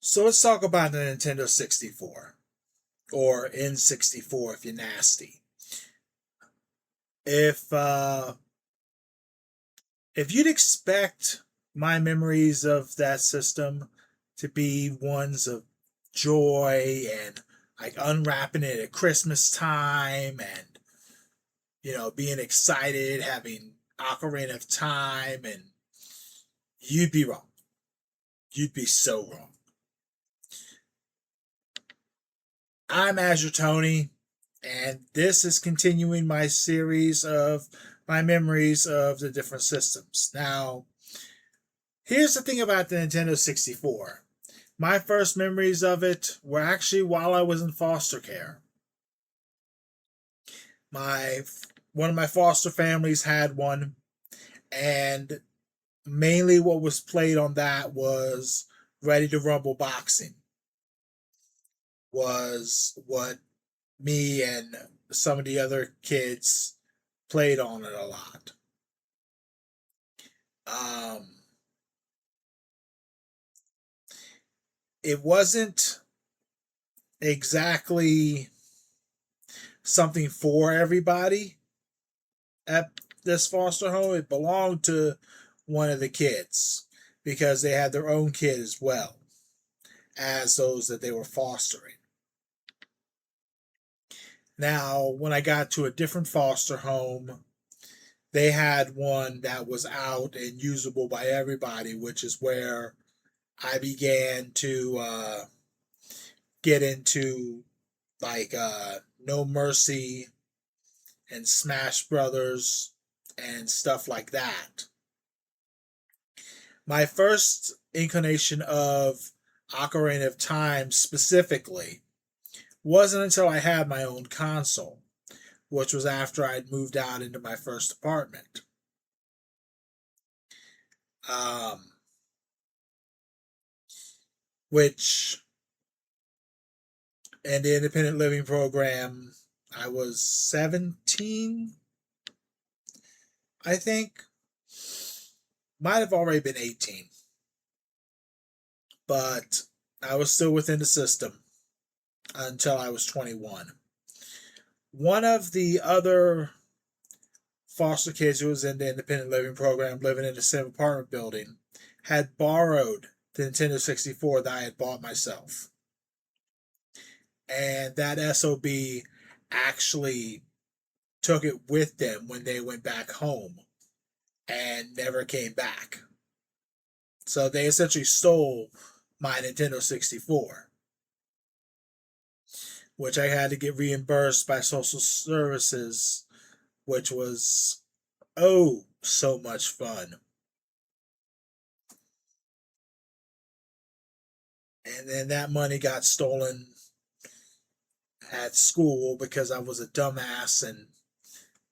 So let's talk about the Nintendo 64 or N64 if you're nasty. If uh if you'd expect my memories of that system to be ones of joy and like unwrapping it at Christmas time and being excited, having Ocarina of Time, and you'd be wrong. You'd be so wrong. I'm Azure Tony, and this is continuing my series of my memories of the different systems. Now, here's the thing about the Nintendo 64. My first memories of it were actually while I was in foster care. My One of my foster families had one, and mainly what was played on that was Ready to Rumble Boxing. Was what me and some of the other kids played on it a lot. Um, it wasn't exactly something for everybody at this foster home. It belonged to one of the kids because they had their own kid as well as those that they were fostering. Now, when I got to a different foster home, they had one that was out and usable by everybody, which is where I began to get into No Mercy and Smash Brothers and stuff like that. My first inclination of Ocarina of Time specifically wasn't until I had my own console, which was after I'd moved out into my first apartment. Um, which in the independent living program, I was 17, I think. Might have already been 18, but I was still within the system until I was 21. One of the other foster kids who was in the independent living program, living in the same apartment building, had borrowed the Nintendo 64 that I had bought myself. And that SOB actually took it with them when they went back home and never came back. So they essentially stole my Nintendo 64, which I had to get reimbursed by social services, which was so much fun. And then that money got stolen at school because I was a dumbass and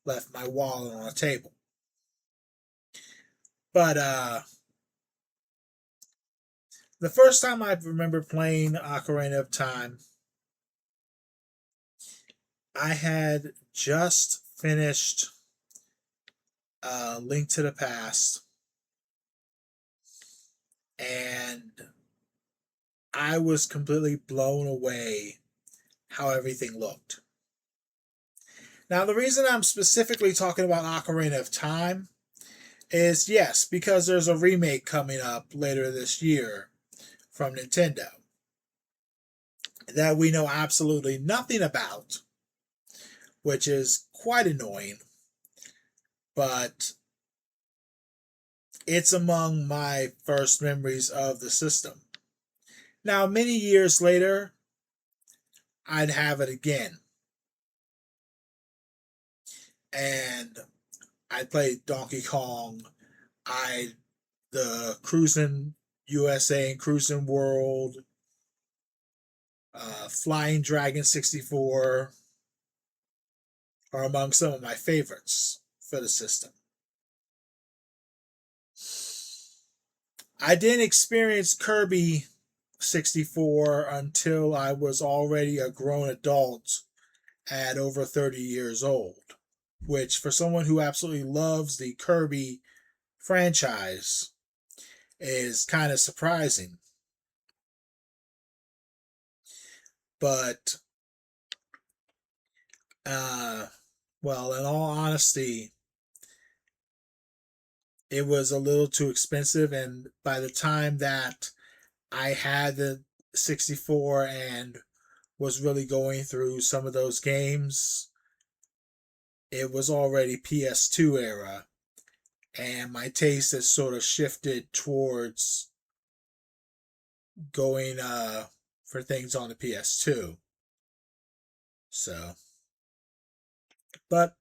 left my wallet on a table. But the first time I remember playing Ocarina of Time, I had just finished Link to the Past, and I was completely blown away how everything looked. Now, the reason I'm specifically talking about Ocarina of Time is yes, because there's a remake coming up later this year from Nintendo that we know absolutely nothing about, which is quite annoying, but it's among my first memories of the system. Now, many years later, I'd have it again. And I'd play Donkey Kong. The Cruising USA and Cruising World, Flying Dragon 64 are among some of my favorites for the system. I didn't experience Kirby 64 until I was already a grown adult at over 30 years old, which for someone who absolutely loves the Kirby franchise is kind of surprising. But, well, in all honesty, it was a little too expensive. And by the time that I had the 64 and was really going through some of those games, it was already PS2 era. And my taste has sort of shifted towards going for things on the PS2. So, but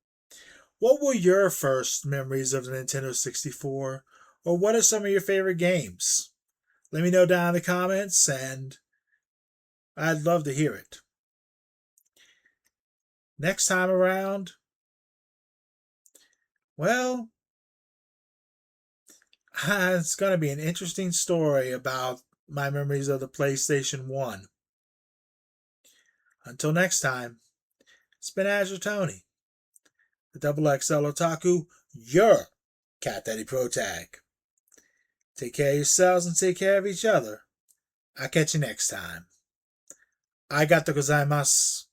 what were your first memories of the Nintendo 64? Or what are some of your favorite games? Let me know down in the comments, and I'd love to hear it. Next time around, well, it's going to be an interesting story about my memories of the PlayStation 1. Until next time, it's been Azure Tony, the Double XL Otaku, your Cat Daddy Pro Tag. Take care of yourselves and take care of each other. I'll catch you next time. Arigatou gozaimasu.